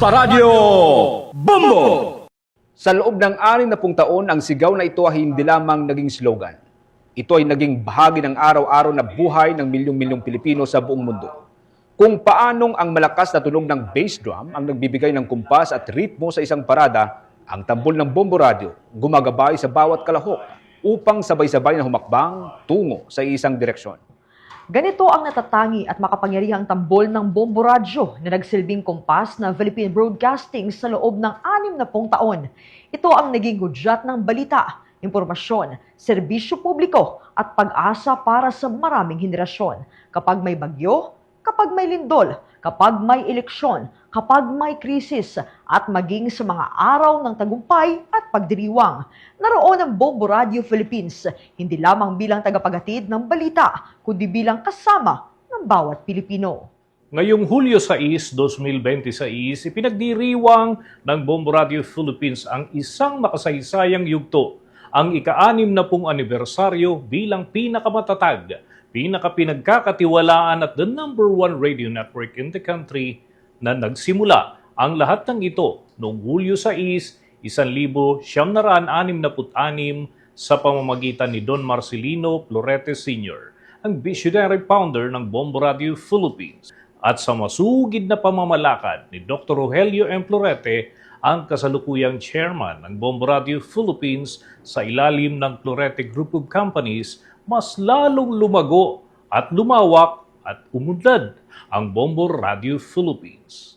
Radyo Bombo! Sa loob ng 60 taon, ang sigaw na ito ay hindi lamang naging slogan. Ito ay naging bahagi ng araw-araw na buhay ng milyong-milyong Pilipino sa buong mundo. Kung paanong ang malakas na tunog ng bass drum ang nagbibigay ng kumpas at ritmo sa isang parada, ang tambol ng Bombo Radio gumagabay sa bawat kalahok upang sabay-sabay na humakbang tungo sa isang direksyon. Ganito ang natatangi at makapangyarihang tambol ng Bombo Radyo na nagsilbing kumpas na Philippine Broadcasting sa loob ng 60 taon. Ito ang naging hudyat ng balita, impormasyon, serbisyo publiko at pag-asa para sa maraming henerasyon. Kapag may bagyo, kapag may lindol, kapag may eleksyon, kapag may krisis, at maging sa mga araw ng tagumpay at pagdiriwang. Naroon ang Bombo Radio Philippines, hindi lamang bilang tagapaghatid ng balita, kundi bilang kasama ng bawat Pilipino. Ngayong Hulyo 6, 2026, ipinagdiriwang ng Bombo Radio Philippines ang isang makasaysayang yugto, ang ika-60 anibersaryo bilang pinakamatatag, pinakapinagkakatiwalaan at the #1 radio network in the country na nagsimula ang lahat ng ito noong Hulyo 6, 1966 sa pamamagitan ni Don Marcelino Florete Sr., ang visionary founder ng Bombo Radio Philippines, at sa masugid na pamamalakad ni Dr. Rogelio M. Florete, ang kasalukuyang chairman ng Bombo Radio Philippines sa ilalim ng Florete Group of Companies, mas lalong lumago at lumawak at umunlad ang Bombo Radio Philippines.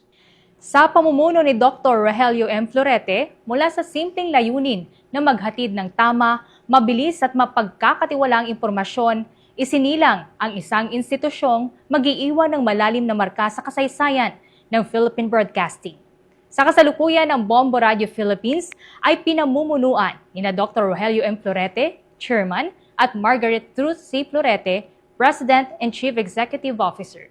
Sa pamumuno ni Dr. Rogelio M. Florete, mula sa simpleng layunin na maghatid ng tama, mabilis at mapagkakatiwalaang impormasyon, isinilang ang isang institusyong mag-iiwan ng malalim na marka sa kasaysayan ng Philippine Broadcasting. Sa kasalukuyan ng Bombo Radio Philippines ay pinamumunuan ni na Dr. Rogelio M. Florete, Chairman, at Margaret Truth C. Florete, President and Chief Executive Officer.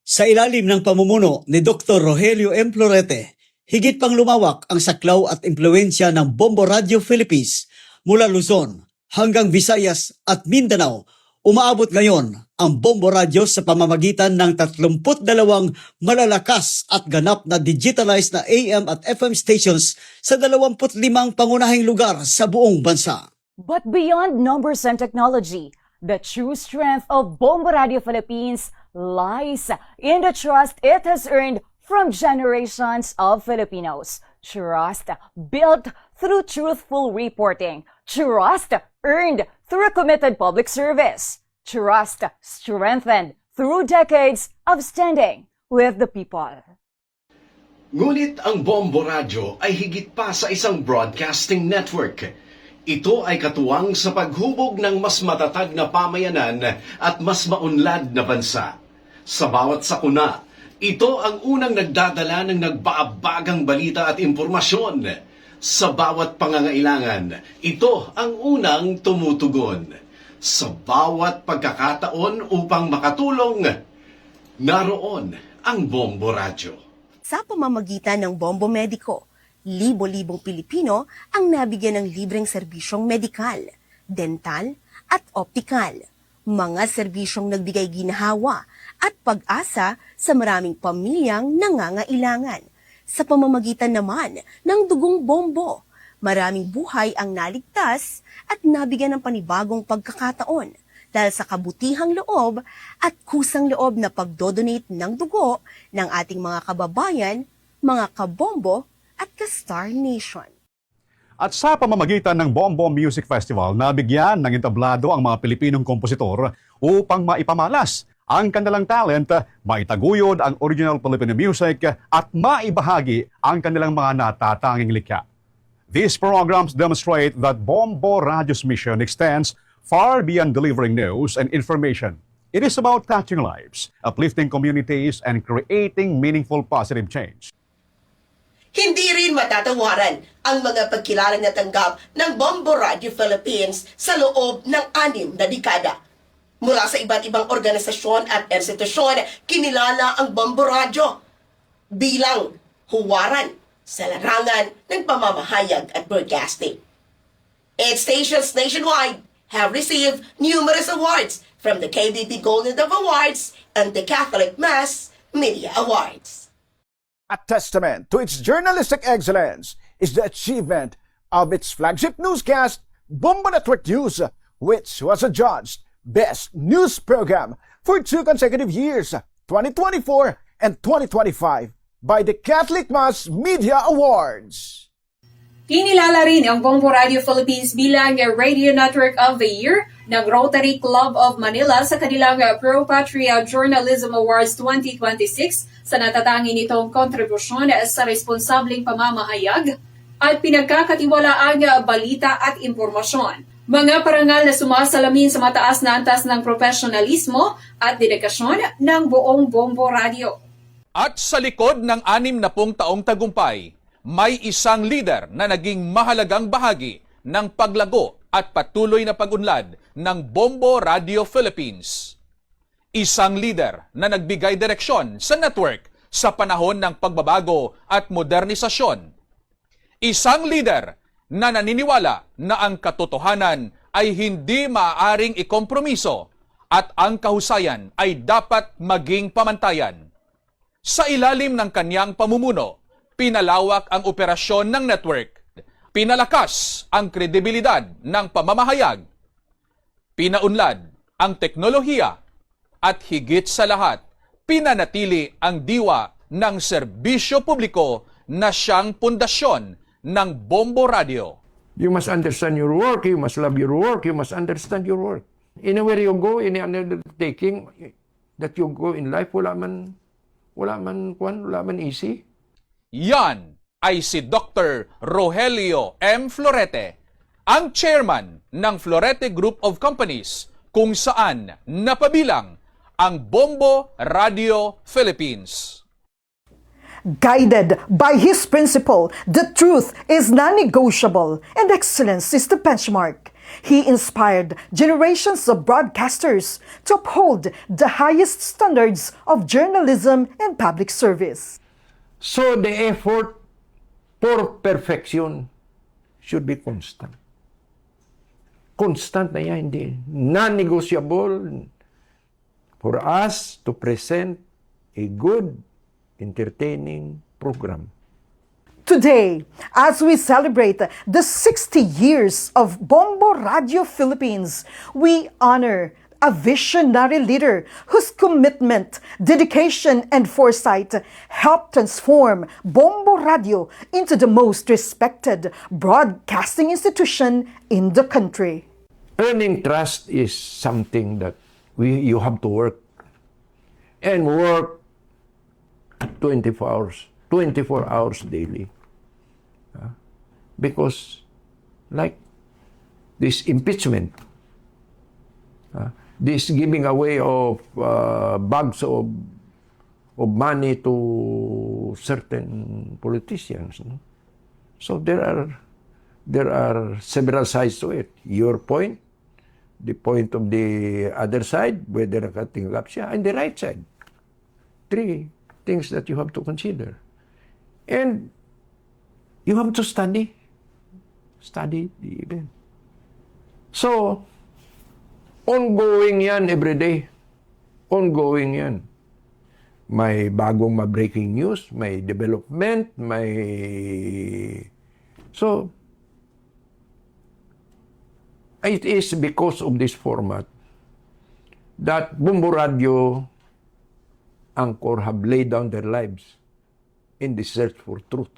Sa ilalim ng pamumuno ni Dr. Rogelio M. Florete, higit pang lumawak ang saklaw at impluensya ng Bombo Radio Philippines mula Luzon hanggang Visayas at Mindanao. Umaabot ngayon ang Bombo Radio sa pamamagitan ng 32 malalakas at ganap na digitalized na AM at FM stations sa 25 pangunahing lugar sa buong bansa. But beyond numbers and technology, the true strength of Bombo Radio Philippines lies in the trust it has earned from generations of Filipinos. Trust built through truthful reporting. Trust earned through a committed public service. Trust strengthened through decades of standing with the people. Ngunit ang Bombo Radio ay higit pa sa isang broadcasting network. Ito ay katuwang sa paghubog ng mas matatag na pamayanan at mas maunlad na bansa. Sa bawat sakuna, ito ang unang nagdadala ng nagbaabagang balita at impormasyon. Sa bawat pangangailangan, ito ang unang tumutugon. Sa bawat pagkakataon upang makatulong, naroon ang Bombo Radio. Sa pamamagitan ng Bombo Medico, libo-libong Pilipino ang nabigyan ng libreng serbisyong medikal, dental at optikal. Mga serbisyong nagbigay ginhawa at pag-asa sa maraming pamilyang nangangailangan. Sa pamamagitan naman ng dugong bombo, maraming buhay ang naligtas at nabigyan ng panibagong pagkakataon dahil sa kabutihang loob at kusang loob na pagdodonate ng dugo ng ating mga kababayan, mga kabombo at ka-Star Nation. At sa pamamagitan ng Bombo Music Festival, nabigyan ng entablado ang mga Pilipinong kompositor upang maipamalas ang kanilang talent, maitaguyod ang original Filipino music at maibahagi ang kanilang mga natatanging likha. These programs demonstrate that Bombo Radio's mission extends far beyond delivering news and information. It is about touching lives, uplifting communities, and creating meaningful positive change. Hindi rin matatawaran ang mga pagkilala na tanggap ng Bombo Radio Philippines sa loob ng 6 na dekada. Mula sa iba't ibang organisasyon at institusyon, kinilala ang Bombo Radio bilang huwaran sa larangan ng pamamahayag at broadcasting. Its stations nationwide have received numerous awards from the KBP Golden Dove Awards and the Catholic Mass Media Awards. A testament to its journalistic excellence is the achievement of its flagship newscast, Bombo Network News, which was adjudged Best News Program for 2 consecutive years, 2024 and 2025, by the Catholic Mass Media Awards. Kinilala rin ang Bombo Radio Philippines bilang Radio Network of the Year ng Rotary Club of Manila sa kanilang Pro Patria Journalism Awards 2026 sa natatangi nitong kontribusyon sa responsableng pamamahayag at pinagkakatiwalaang balita at impormasyon. Mga parangal na sumasalamin sa mataas na antas ng profesionalismo at dedikasyon ng buong Bombo Radio. At sa likod ng 60 taong tagumpay, may isang leader na naging mahalagang bahagi ng paglago at patuloy na pag-unlad ng Bombo Radio Philippines. Isang leader na nagbigay direksyon sa network sa panahon ng pagbabago at modernisasyon. Isang leader na naniniwala na ang katotohanan ay hindi maaaring ikompromiso at ang kahusayan ay dapat maging pamantayan. Sa ilalim ng kanyang pamumuno, pinalawak ang operasyon ng network, pinalakas ang kredibilidad ng pamamahayag, pinaunlad ang teknolohiya, at higit sa lahat, pinanatili ang diwa ng serbisyo publiko na siyang pundasyon ng Bombo Radio. You must understand your work, you must love your work, you must understand your work. Anywhere you go, in any undertaking that you go in life, wala man easy. Yan ay si Dr. Rogelio M. Florete, ang chairman ng Florete Group of Companies, kung saan napabilang ang Bombo Radio Philippines. Guided by his principle, the truth is non-negotiable and excellence is the benchmark. He inspired generations of broadcasters to uphold the highest standards of journalism and public service. So the effort for perfection should be constant. Constant na yan, hindi. Non-negotiable for us to present a good, entertaining program. Today, as we celebrate the 60 years of Bombo Radio Philippines, we honor a visionary leader whose commitment, dedication, and foresight helped transform Bombo Radio into the most respected broadcasting institution in the country. Earning trust is something that you have to work. And work 24 hours daily. Because like this impeachment, this giving away of bags of money to certain politicians. No? So there are several sides to it. Your point, the point of the other side, whether nakatinggap siya, and the right side. 3 things that you have to consider. And you have to study the event. So, ongoing yan every day. Ongoing yan. May bagong breaking news, may development, So, it is because of this format that Bombo Radio Anchor have laid down their lives in the search for truth.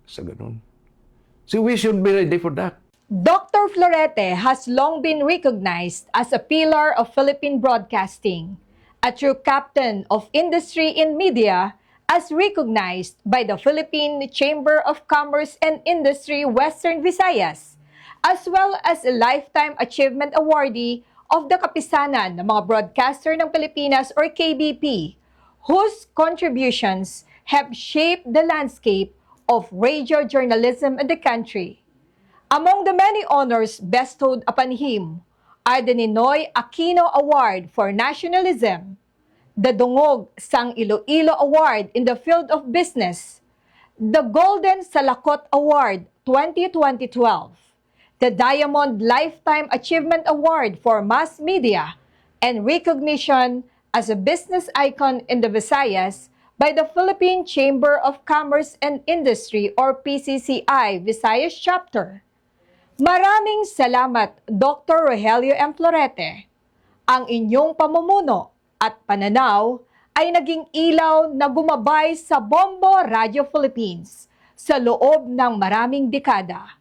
Sa ganun. So we should be ready for that. Dr. Florete has long been recognized as a pillar of Philippine broadcasting, a true captain of industry in media, as recognized by the Philippine Chamber of Commerce and Industry Western Visayas, as well as a Lifetime Achievement Awardee of the Kapisanan ng mga Broadcaster ng Pilipinas or KBP, whose contributions have shaped the landscape of radio journalism in the country. Among the many honors bestowed upon him are the Ninoy Aquino Award for Nationalism, the Dungog Sang Iloilo Award in the field of business, the Golden Salakot Award 2012, the Diamond Lifetime Achievement Award for Mass Media, and recognition as a business icon in the Visayas by the Philippine Chamber of Commerce and Industry or PCCI Visayas Chapter. Maraming salamat, Dr. Rogelio M. Florete. Ang inyong pamumuno at pananaw ay naging ilaw na gumabay sa Bombo Radio Philippines sa loob ng maraming dekada.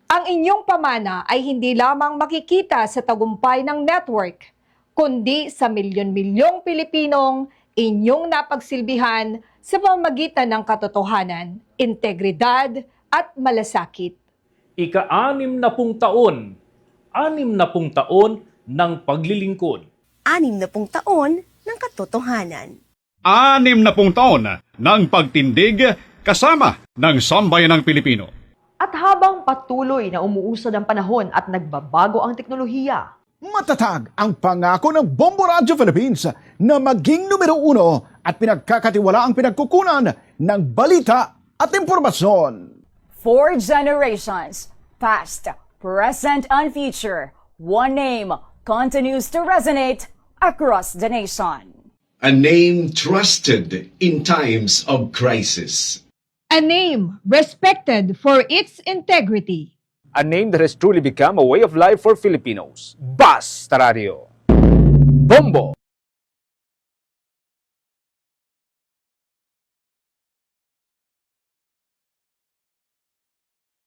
Ang inyong pamana ay hindi lamang makikita sa tagumpay ng network, kundi sa milyon-milyong Pilipinong inyong napagsilbihan sa pamamagitan ng katotohanan, integridad at malasakit. Ika-60 taon, 60 taon ng paglilingkod. 60 taon ng katotohanan. 60 taon ng pagtindig kasama ng sambayanang Pilipino. At habang patuloy na umuusad ang panahon at nagbabago ang teknolohiya, Matatag ang pangako ng Bombo Radio Philippines na maging numero 1 at pinagkakatiwala ang pinagkukunan ng balita at impormasyon. 4 generations, past, present, and future, one name continues to resonate across the nation. A name trusted in times of crisis. A name respected for its integrity. A name that has truly become a way of life for Filipinos. Basta Radio. Bombo!